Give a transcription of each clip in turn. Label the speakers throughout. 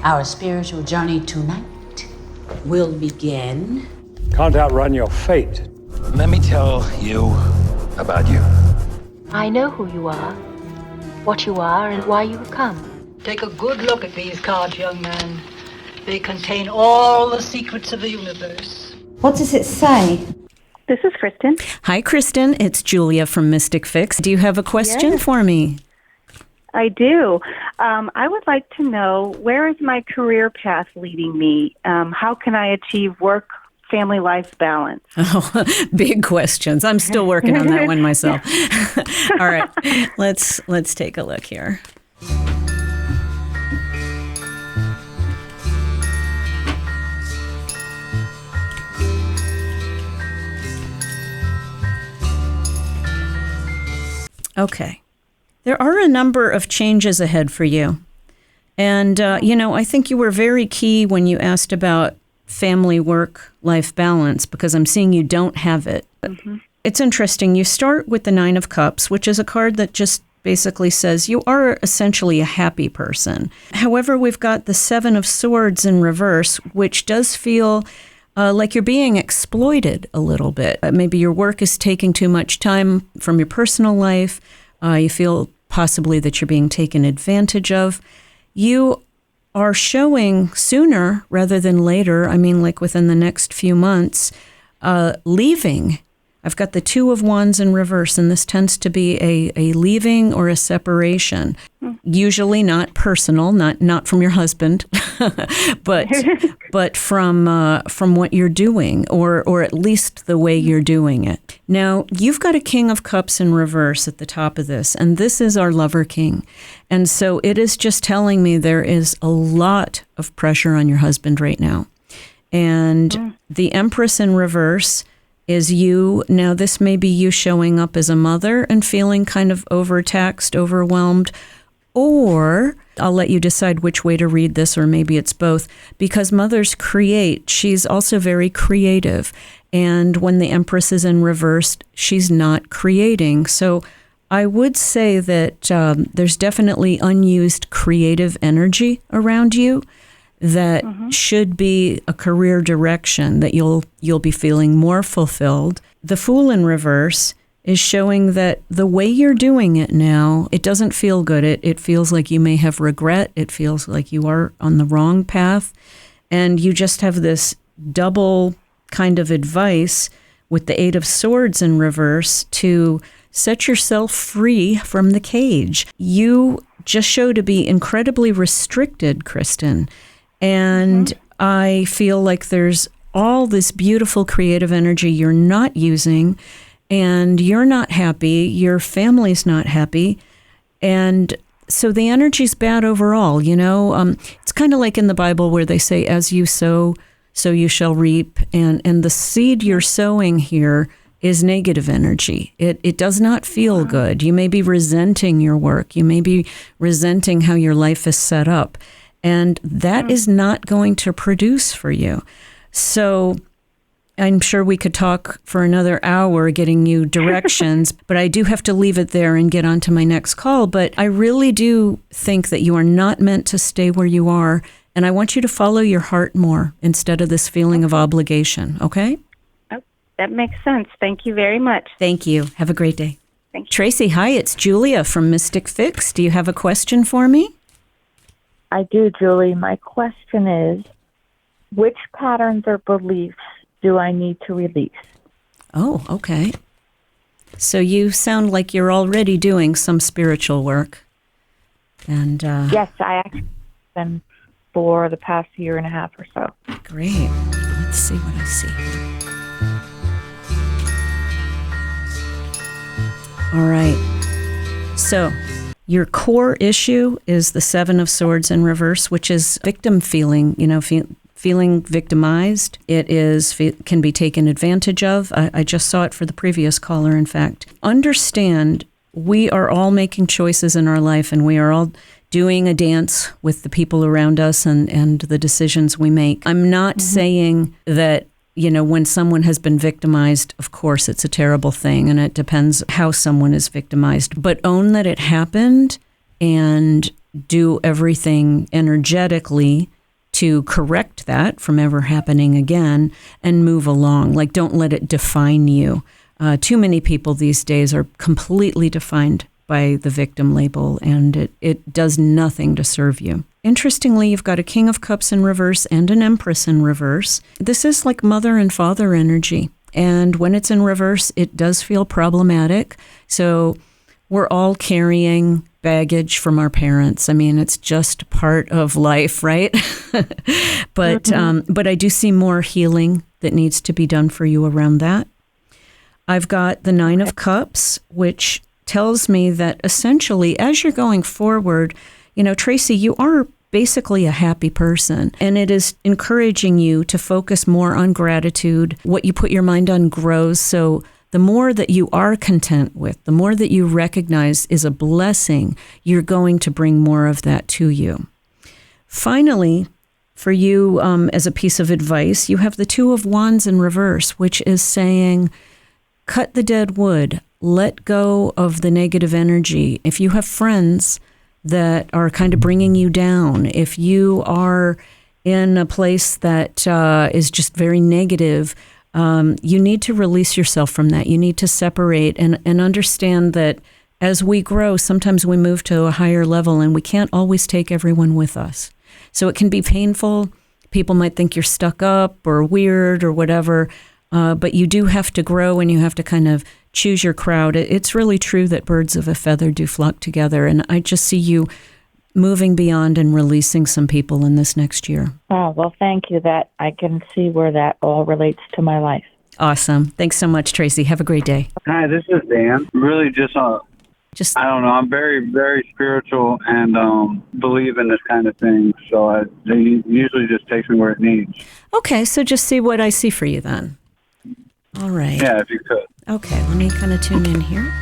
Speaker 1: Our spiritual journey tonight will begin.
Speaker 2: Can't outrun your fate.
Speaker 3: Let me tell you about you.
Speaker 4: I know who you are, what you are, and why you have come.
Speaker 5: Take a good look at these cards, young man. They contain all the secrets of the universe.
Speaker 6: What does it say?
Speaker 7: This is Kristen.
Speaker 8: Hi, Kristen. It's Julia from Mystic Fix. Do you have a question for me?
Speaker 7: I do. I would like to know, where is my career path leading me? How can I achieve work, family life balance?
Speaker 8: Oh, big questions. I'm still working on that one myself. All right. Let's take a look here. Okay. There are a number of changes ahead for you. And, I think you were very key when you asked about family work-life balance, because I'm seeing you don't have it. Mm-hmm. It's interesting. You start with the Nine of Cups, which is a card that just basically says you are essentially a happy person. However, we've got the Seven of Swords in reverse, which does feel like you're being exploited a little bit. Maybe your work is taking too much time from your personal life. You feel possibly that you're being taken advantage of. You are showing sooner rather than later, like within the next few months, leaving. I've got the Two of Wands in reverse, and this tends to be a leaving or a separation. Usually not personal, not from your husband, but from what you're doing, or at least the way you're doing it. Now, you've got a King of Cups in reverse at the top of this, and this is our Lover King. And so it is just telling me there is a lot of pressure on your husband right now. And the Empress in reverse is you. Now, this may be you showing up as a mother and feeling kind of overtaxed, overwhelmed, or I'll let you decide which way to read this, or maybe it's both, because mothers create. She's also very creative. And when the Empress is in reverse, she's not creating. So I would say that there's definitely unused creative energy around you that should be a career direction that you'll be feeling more fulfilled. The Fool in reverse is showing that the way you're doing it now, it doesn't feel good. It feels like you may have regret. It feels like you are on the wrong path. And you just have this double kind of advice with the Eight of Swords in reverse to set yourself free from the cage. You just show to be incredibly restricted, Kristen. And I feel like there's all this beautiful creative energy you're not using, and you're not happy, your family's not happy, and so the energy's bad overall, It's kind of like in the Bible where they say, as you sow, so you shall reap, and the seed you're sowing here is negative energy. It does not feel good. You may be resenting your work. You may be resenting how your life is set up. And that is not going to produce for you. So I'm sure we could talk for another hour getting you directions, but I do have to leave it there and get on to my next call. But I really do think that you are not meant to stay where you are. And I want you to follow your heart more instead of this feeling of obligation. Okay?
Speaker 7: Oh, that makes sense. Thank you very much.
Speaker 8: Thank you. Have a great day.
Speaker 7: Thank you.
Speaker 8: Tracy, hi, it's Julia from Mystic Fix. Do you have a question for me?
Speaker 9: I do, Julie. My question is, which patterns or beliefs do I need to release?
Speaker 8: Oh, okay. So you sound like you're already doing some spiritual work. And
Speaker 9: yes, I actually have been for the past year and a half or so.
Speaker 8: Great. Let's see what I see here. All right. So your core issue is the Seven of Swords in reverse, which is victim feeling, feeling victimized. It can be taken advantage of. I just saw it for the previous caller, in fact. Understand, we are all making choices in our life, and we are all doing a dance with the people around us and the decisions we make. I'm not saying that, when someone has been victimized, of course, it's a terrible thing, and it depends how someone is victimized. But own that it happened and do everything energetically to correct that from ever happening again and move along. Like, don't let it define you. Too many people these days are completely defined by the victim label, and it does nothing to serve you. Interestingly, you've got a King of Cups in reverse and an Empress in reverse. This is like mother and father energy. And when it's in reverse, it does feel problematic. So we're all carrying baggage from our parents. I mean, it's just part of life, right? But I do see more healing that needs to be done for you around that. I've got the Nine of Cups, which tells me that essentially, as you're going forward, Tracy, you are basically a happy person, and it is encouraging you to focus more on gratitude. What you put your mind on grows. So the more that you are content with, the more that you recognize is a blessing, you're going to bring more of that to you. Finally, for you, as a piece of advice, you have the Two of Wands in reverse, which is saying, cut the dead wood, let go of the negative energy. If you have friends that are kind of bringing you down, if you are in a place that is just very negative, you need to release yourself from that. You need to separate and understand that as we grow, sometimes we move to a higher level and we can't always take everyone with us. So it can be painful. People might think you're stuck up or weird or whatever, but you do have to grow and you have to kind of choose your crowd. It's really true that birds of a feather do flock together. And I just see you moving beyond and releasing some people in this next year.
Speaker 9: Oh, well, thank you. That I can see where that all relates to my life.
Speaker 8: Awesome. Thanks so much, Tracy. Have a great day.
Speaker 6: Hi, this is Dan. Really just I don't know. I'm very, very spiritual and believe in this kind of thing. So it usually just takes me where it needs.
Speaker 8: Okay, so just see what I see for you then. All right.
Speaker 6: Yeah, if you could.
Speaker 8: Okay, let me kind of tune in here.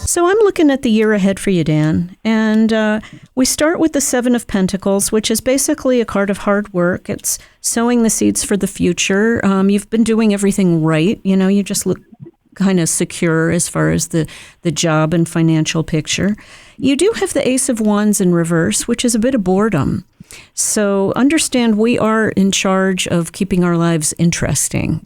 Speaker 8: So I'm looking at the year ahead for you, Dan, and we start with the Seven of Pentacles, which is basically a card of hard work. It's sowing the seeds for the future. You've been doing everything right. You just look kind of secure as far as the job and financial picture. You do have the Ace of Wands in reverse, which is a bit of boredom. So understand we are in charge of keeping our lives interesting,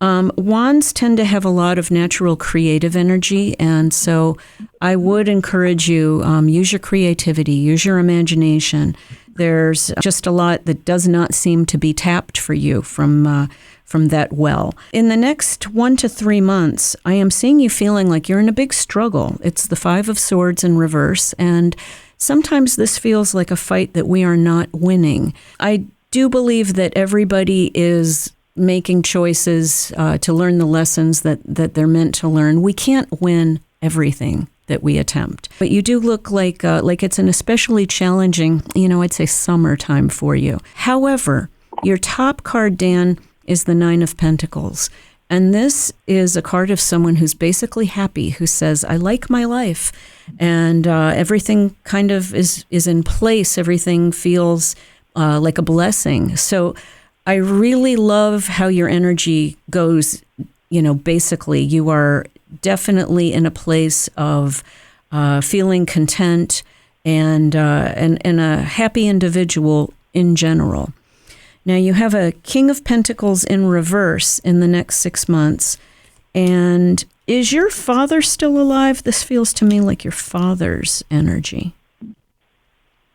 Speaker 8: Wands tend to have a lot of natural creative energy, and so I would encourage you, use your creativity, use your imagination. There's just a lot that does not seem to be tapped for you from that well. In the next 1 to 3 months, I am seeing you feeling like you're in a big struggle. It's the Five of Swords in reverse, and sometimes this feels like a fight that we are not winning. I do believe that everybody is making choices to learn the lessons that they're meant to learn. We can't win everything that we attempt. But you do look like it's an especially challenging, I'd say summertime for you. However, your top card, Dan, is the Nine of Pentacles. And this is a card of someone who's basically happy, who says, I like my life. And everything kind of is in place. Everything feels like a blessing. So I really love how your energy goes. Basically, you are definitely in a place of feeling content and a happy individual in general. Now, you have a King of Pentacles in reverse in the next 6 months. And is your father still alive? This feels to me like your father's energy.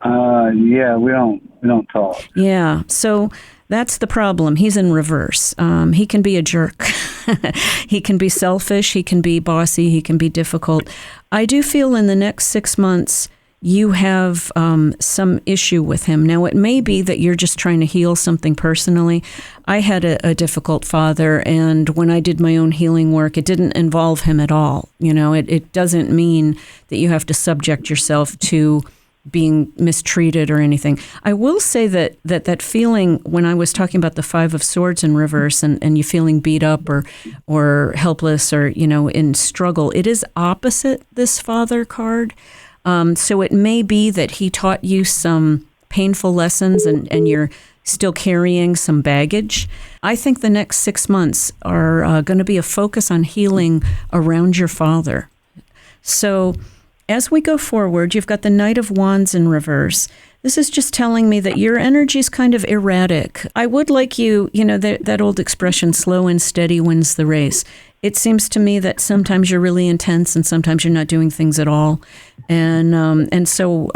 Speaker 6: Yeah, we don't talk.
Speaker 8: Yeah, so that's the problem. He's in reverse. He can be a jerk. He can be selfish. He can be bossy. He can be difficult. I do feel in the next 6 months, you have some issue with him. Now, it may be that you're just trying to heal something personally. I had a difficult father, and when I did my own healing work, it didn't involve him at all. It doesn't mean that you have to subject yourself to being mistreated or anything. I will say that feeling when I was talking about the Five of Swords in reverse and you feeling beat up or helpless or, in struggle, it is opposite this father card. So it may be that he taught you some painful lessons and you're still carrying some baggage. I think the next 6 months are going to be a focus on healing around your father. So as we go forward, you've got the Knight of Wands in reverse. This is just telling me that your energy is kind of erratic. I would like you know, that old expression, slow and steady wins the race. It seems to me that sometimes you're really intense and sometimes you're not doing things at all. And so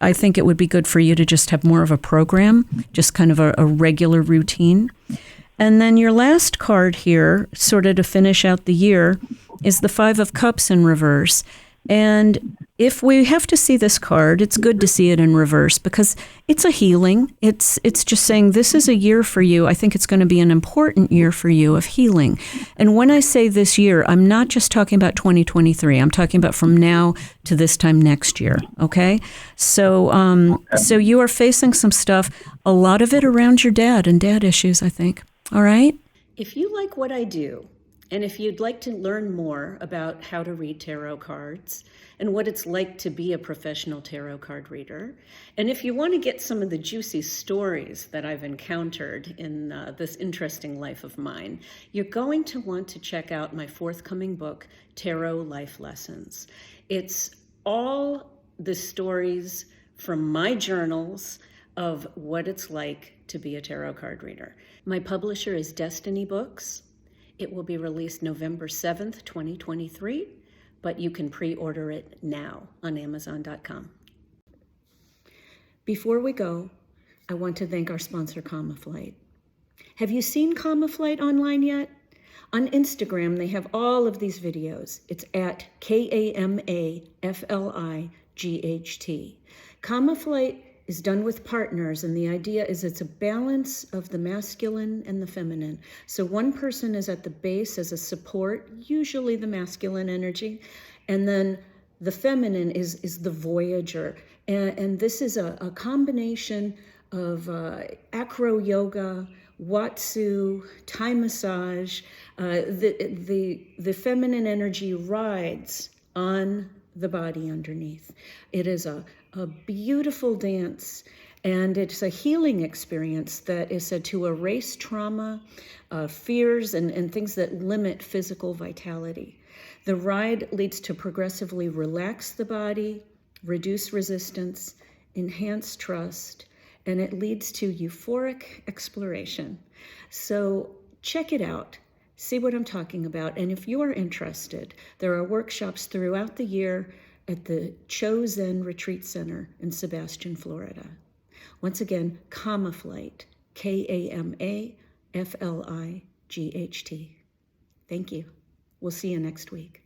Speaker 8: I think it would be good for you to just have more of a program, just kind of a regular routine. And then your last card here, sort of to finish out the year, is the Five of Cups in reverse. And if we have to see this card, it's good to see it in reverse because it's a healing. It's just saying this is a year for you. I think it's going to be an important year for you of healing. And when I say this year, I'm not just talking about 2023. I'm talking about from now to this time next year. Okay? So so you are facing some stuff, a lot of it around your dad and dad issues, I think. All right? If you like what I do, and if you'd like to learn more about how to read tarot cards and what it's like to be a professional tarot card reader, and if you want to get some of the juicy stories that I've encountered in this interesting life of mine, you're going to want to check out my forthcoming book, Tarot Life Lessons. It's all the stories from my journals of what it's like to be a tarot card reader. My publisher is Destiny Books. It will be released November 7th, 2023, but you can pre-order it now on Amazon.com. Before we go, I want to thank our sponsor, Kamaflight. Have you seen Kamaflight online yet? On Instagram, they have all of these videos. It's at KAMAFLIGHT. Kamaflight is done with partners, and the idea is it's a balance of the masculine and the feminine. So one person is at the base as a support, usually the masculine energy, and then the feminine is the voyager. And this is a combination of acro yoga, Watsu, Thai massage. The feminine energy rides on the body underneath. It is a beautiful dance, and it's a healing experience that is said to erase trauma, fears, and things that limit physical vitality. The ride leads to progressively relax the body, reduce resistance, enhance trust, and it leads to euphoric exploration. So check it out. See what I'm talking about. And if you are interested, there are workshops throughout the year at the Chosen Retreat Center in Sebastian, Florida. Once again, Kamaflight, KAMAFLIGHT. Thank you. We'll see you next week.